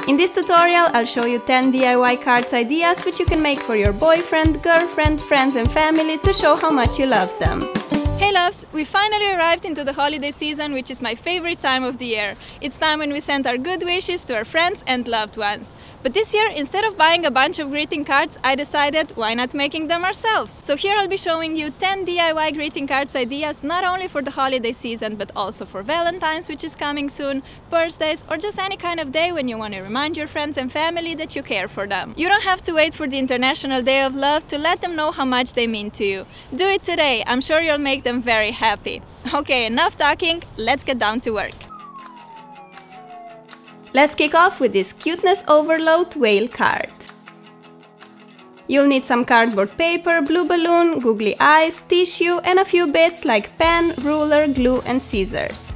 In this tutorial, I'll show you 10 DIY cards ideas which you can make for your boyfriend, girlfriend, friends and family to show how much you love them. Hey loves! We finally arrived into the holiday season, which is my favorite time of the year. It's time when we send our good wishes to our friends and loved ones. But this year, instead of buying a bunch of greeting cards, I decided why not making them ourselves. So here I'll be showing you 10 DIY greeting cards ideas not only for the holiday season but also for Valentine's, which is coming soon, birthdays, or just any kind of day when you want to remind your friends and family that you care for them. You don't have to wait for the International Day of Love to let them know how much they mean to you. Do it today, I'm sure you'll make them very happy. Okay, enough talking, let's get down to work. Let's kick off with this cuteness overload whale card. You'll need some cardboard paper, blue balloon, googly eyes, tissue and a few bits like pen, ruler, glue and scissors.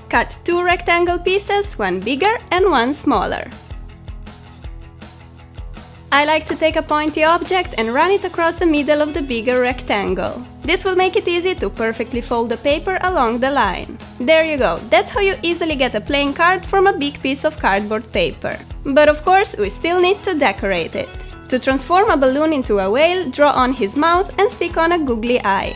Cut 2 rectangle pieces, one bigger and one smaller. I like to take a pointy object and run it across the middle of the bigger rectangle. This will make it easy to perfectly fold the paper along the line. There you go, that's how you easily get a plain card from a big piece of cardboard paper. But of course, we still need to decorate it. To transform a balloon into a whale, draw on his mouth and stick on a googly eye.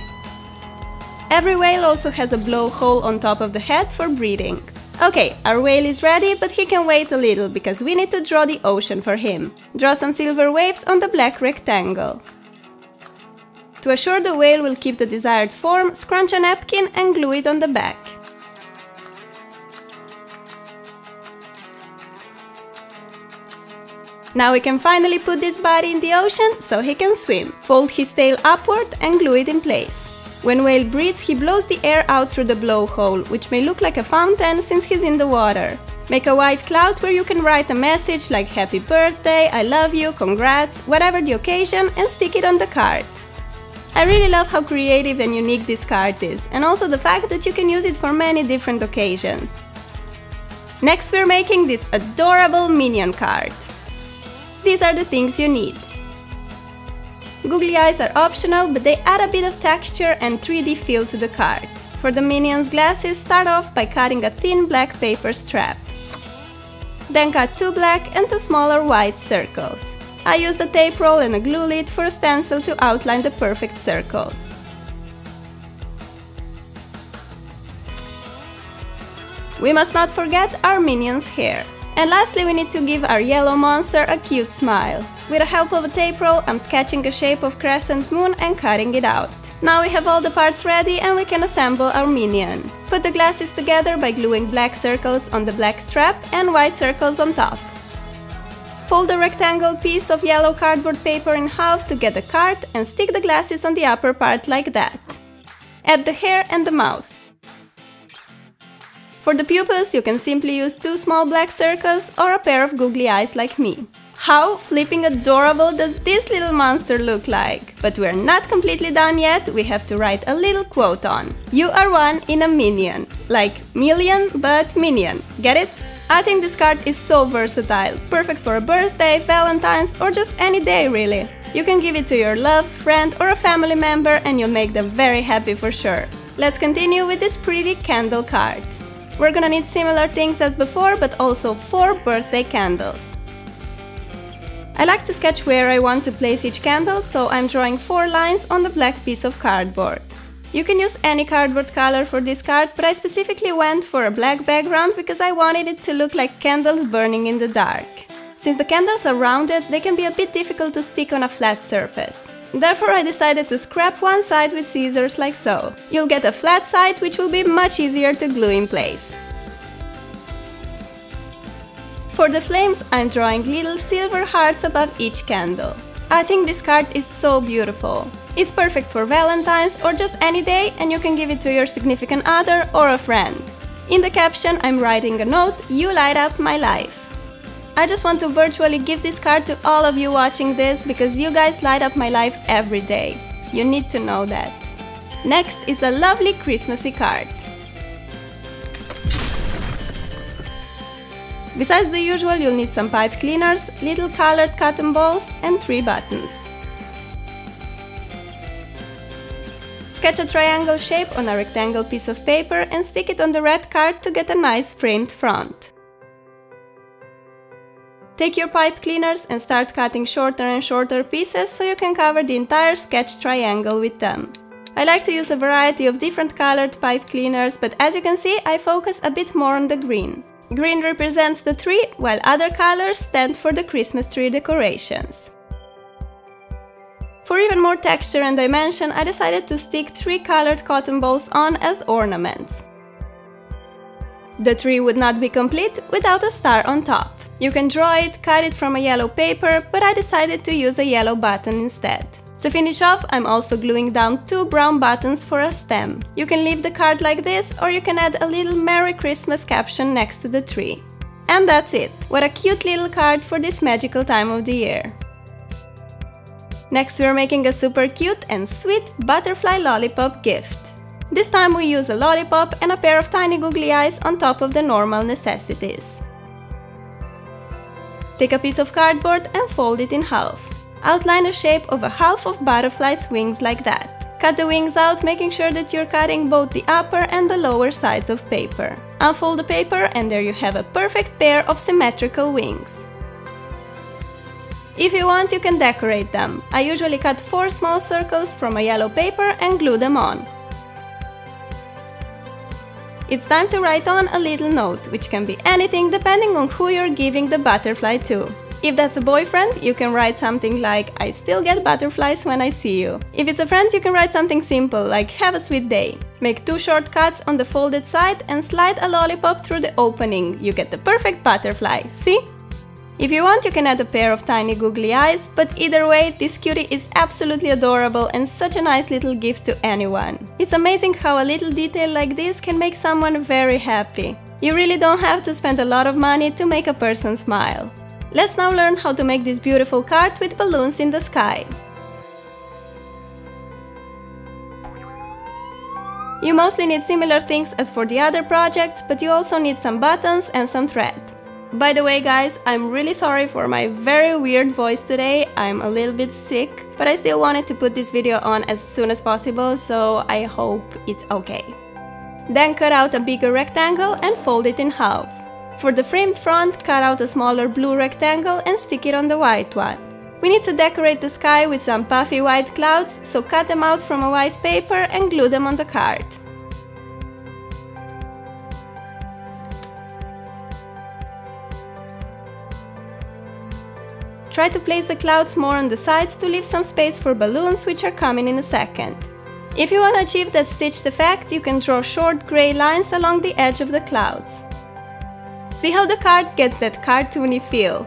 Every whale also has a blowhole on top of the head for breathing. Okay, our whale is ready, but he can wait a little because we need to draw the ocean for him. Draw some silver waves on the black rectangle. To assure the whale will keep the desired form, scrunch a napkin and glue it on the back. Now we can finally put this body in the ocean so he can swim. Fold his tail upward and glue it in place. When whale breathes, he blows the air out through the blowhole, which may look like a fountain since he's in the water. Make a white cloud where you can write a message like happy birthday, I love you, congrats, whatever the occasion, and stick it on the card. I really love how creative and unique this card is, and also the fact that you can use it for many different occasions. Next we're making this adorable minion card. These are the things you need. Googly eyes are optional, but they add a bit of texture and 3D feel to the card. For the minions' glasses, start off by cutting a thin black paper strap. Then cut 2 black and 2 smaller white circles. I used a tape roll and a glue lid for a stencil to outline the perfect circles. We must not forget our minion's hair. And lastly, we need to give our yellow monster a cute smile. With the help of a tape roll, I'm sketching a shape of crescent moon and cutting it out. Now we have all the parts ready and we can assemble our minion. Put the glasses together by gluing black circles on the black strap and white circles on top. Fold the rectangle piece of yellow cardboard paper in half to get the card and stick the glasses on the upper part like that. Add the hair and the mouth. For the pupils, you can simply use 2 small black circles or a pair of googly eyes like me. How flipping adorable does this little monster look like? But we're not completely done yet, we have to write a little quote on. You are one in a minion. Like million, but minion. Get it? I think this card is so versatile, perfect for a birthday, Valentine's, or just any day really. You can give it to your loved friend or a family member and you'll make them very happy for sure. Let's continue with this pretty candle card. We're gonna need similar things as before, but also 4 birthday candles. I like to sketch where I want to place each candle, so I'm drawing 4 lines on the black piece of cardboard. You can use any cardboard color for this card, but I specifically went for a black background because I wanted it to look like candles burning in the dark. Since the candles are rounded, they can be a bit difficult to stick on a flat surface. Therefore, I decided to scrap one side with scissors like so. You'll get a flat side, which will be much easier to glue in place. For the flames, I'm drawing little silver hearts above each candle. I think this card is so beautiful. It's perfect for Valentine's or just any day, and you can give it to your significant other or a friend. In the caption, I'm writing a note, "You light up my life." I just want to virtually give this card to all of you watching this because you guys light up my life every day. You need to know that. Next is a lovely Christmassy card. Besides the usual, you'll need some pipe cleaners, little colored cotton balls and 3 buttons. Sketch a triangle shape on a rectangle piece of paper and stick it on the red card to get a nice framed front. Take your pipe cleaners and start cutting shorter and shorter pieces so you can cover the entire sketch triangle with them. I like to use a variety of different colored pipe cleaners, but as you can see, I focus a bit more on the green. Green represents the tree, while other colors stand for the Christmas tree decorations. For even more texture and dimension, I decided to stick 3 colored cotton balls on as ornaments. The tree would not be complete without a star on top. You can draw it, cut it from a yellow paper, but I decided to use a yellow button instead. To finish off, I'm also gluing down 2 brown buttons for a stem. You can leave the card like this, or you can add a little Merry Christmas caption next to the tree. And that's it! What a cute little card for this magical time of the year! Next, we're making a super cute and sweet butterfly lollipop gift. This time we use a lollipop and a pair of tiny googly eyes on top of the normal necessities. Take a piece of cardboard and fold it in half. Outline a shape of a half of butterfly's wings like that. Cut the wings out, making sure that you're cutting both the upper and the lower sides of paper. Unfold the paper and there you have a perfect pair of symmetrical wings. If you want, you can decorate them. I usually cut 4 small circles from a yellow paper and glue them on. It's time to write on a little note, which can be anything depending on who you're giving the butterfly to. If that's a boyfriend, you can write something like "I still get butterflies when I see you." If it's a friend, you can write something simple like "Have a sweet day." Make 2 short cuts on the folded side and slide a lollipop through the opening. You get the perfect butterfly, see? If you want, you can add a pair of tiny googly eyes, but either way, this cutie is absolutely adorable and such a nice little gift to anyone. It's amazing how a little detail like this can make someone very happy. You really don't have to spend a lot of money to make a person smile. Let's now learn how to make this beautiful card with balloons in the sky. You mostly need similar things as for the other projects, but you also need some buttons and some thread. By the way guys, I'm really sorry for my very weird voice today. I'm a little bit sick, but I still wanted to put this video on as soon as possible, so I hope it's okay. Then cut out a bigger rectangle and fold it in half. For the framed front, cut out a smaller blue rectangle and stick it on the white one. We need to decorate the sky with some puffy white clouds, so cut them out from a white paper and glue them on the card. Try to place the clouds more on the sides to leave some space for balloons, which are coming in a second. If you want to achieve that stitched effect, you can draw short grey lines along the edge of the clouds. See how the card gets that cartoony feel.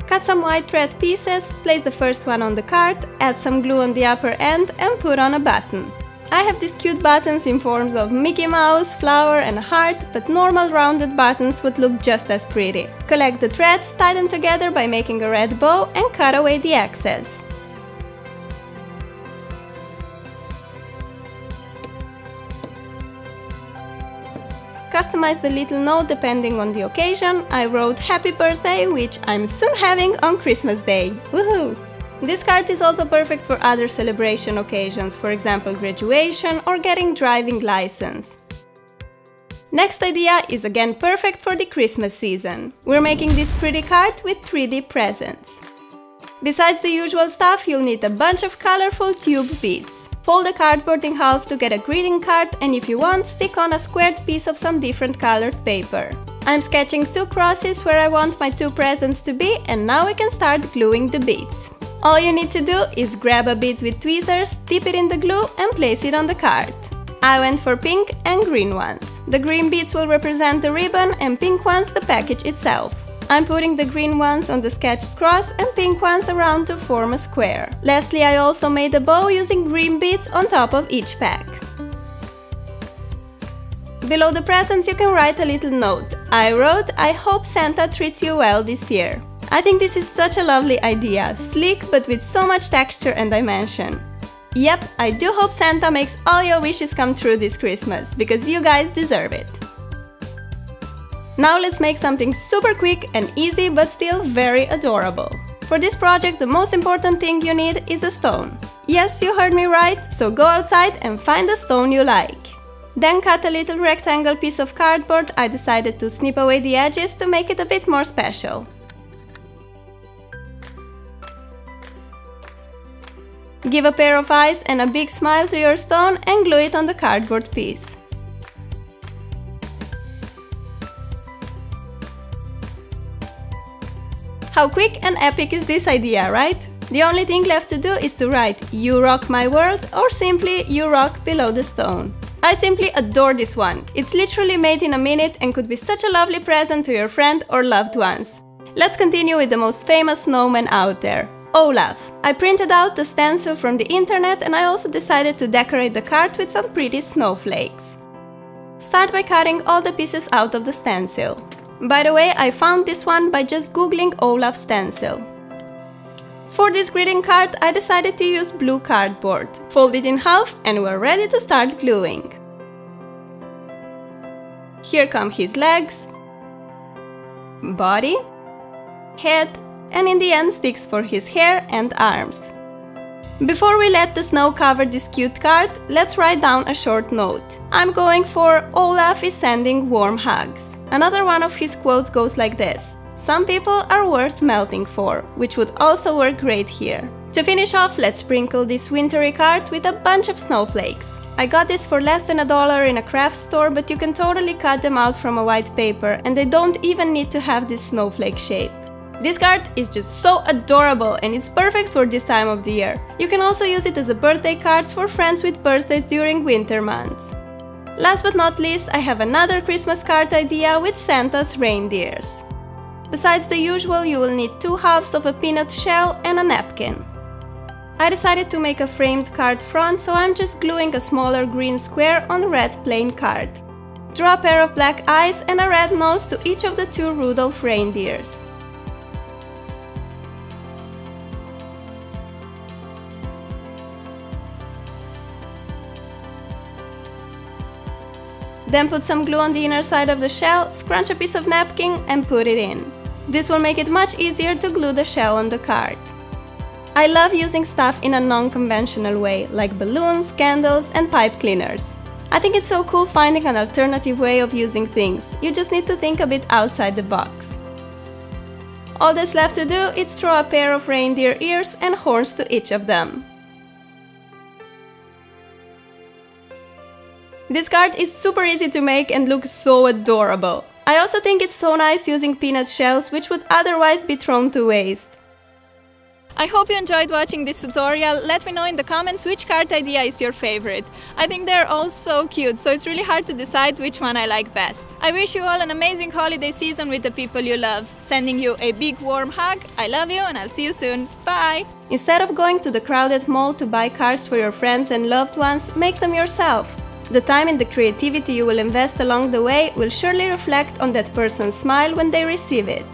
Cut some white thread pieces, place the first one on the card, add some glue on the upper end and put on a button. I have these cute buttons in forms of Mickey Mouse, flower and a heart, but normal rounded buttons would look just as pretty. Collect the threads, tie them together by making a red bow and cut away the excess. Customize the little note depending on the occasion. I wrote "Happy Birthday," which I'm soon having on Christmas Day. Woohoo! This card is also perfect for other celebration occasions, for example graduation or getting driving license. Next idea is again perfect for the Christmas season. We're making this pretty card with 3D presents. Besides the usual stuff, you'll need a bunch of colorful tube beads. Fold the cardboard in half to get a greeting card, and if you want, stick on a squared piece of some different colored paper. I'm sketching 2 crosses where I want my 2 presents to be, and now we can start gluing the beads. All you need to do is grab a bead with tweezers, dip it in the glue and place it on the card. I went for pink and green ones. The green beads will represent the ribbon and pink ones the package itself. I'm putting the green ones on the sketched cross and pink ones around to form a square. Lastly, I also made a bow using green beads on top of each pack. Below the presents you can write a little note. I wrote, "I hope Santa treats you well this year." I think this is such a lovely idea, sleek but with so much texture and dimension. Yep, I do hope Santa makes all your wishes come true this Christmas, because you guys deserve it. Now let's make something super quick and easy but still very adorable. For this project the most important thing you need is a stone. Yes, you heard me right, so go outside and find a stone you like. Then cut a little rectangle piece of cardboard. I decided to snip away the edges to make it a bit more special. Give a pair of eyes and a big smile to your stone and glue it on the cardboard piece. How quick and epic is this idea, right? The only thing left to do is to write "You rock my world" or simply "You rock" below the stone. I simply adore this one. It's literally made in a minute and could be such a lovely present to your friend or loved ones. Let's continue with the most famous snowman out there, Olaf. I printed out the stencil from the internet and I also decided to decorate the card with some pretty snowflakes. Start by cutting all the pieces out of the stencil. By the way, I found this one by just googling Olaf stencil. For this greeting card, I decided to use blue cardboard. Fold it in half and we're ready to start gluing. Here come his legs, body, head, and in the end sticks for his hair and arms. Before we let the snow cover this cute card, let's write down a short note. I'm going for "Olaf is sending warm hugs." Another one of his quotes goes like this: "Some people are worth melting for," which would also work great here. To finish off, let's sprinkle this wintry card with a bunch of snowflakes. I got this for less than $1 in a craft store, but you can totally cut them out from a white paper and they don't even need to have this snowflake shape. This card is just so adorable and it's perfect for this time of the year. You can also use it as a birthday card for friends with birthdays during winter months. Last but not least, I have another Christmas card idea with Santa's reindeers. Besides the usual, you will need 2 halves of a peanut shell and a napkin. I decided to make a framed card front, so I'm just gluing a smaller green square on a red plain card. Draw a pair of black eyes and a red nose to each of the 2 Rudolph reindeers. Then put some glue on the inner side of the shell, scrunch a piece of napkin and put it in. This will make it much easier to glue the shell on the card. I love using stuff in a non-conventional way, like balloons, candles and pipe cleaners. I think it's so cool finding an alternative way of using things. You just need to think a bit outside the box. All that's left to do is throw a pair of reindeer ears and horns to each of them. This card is super easy to make and looks so adorable. I also think it's so nice using peanut shells, which would otherwise be thrown to waste. I hope you enjoyed watching this tutorial. Let me know in the comments which card idea is your favorite. I think they're all so cute, so it's really hard to decide which one I like best. I wish you all an amazing holiday season with the people you love. Sending you a big warm hug. I love you and I'll see you soon. Bye! Instead of going to the crowded mall to buy cards for your friends and loved ones, make them yourself. The time and the creativity you will invest along the way will surely reflect on that person's smile when they receive it.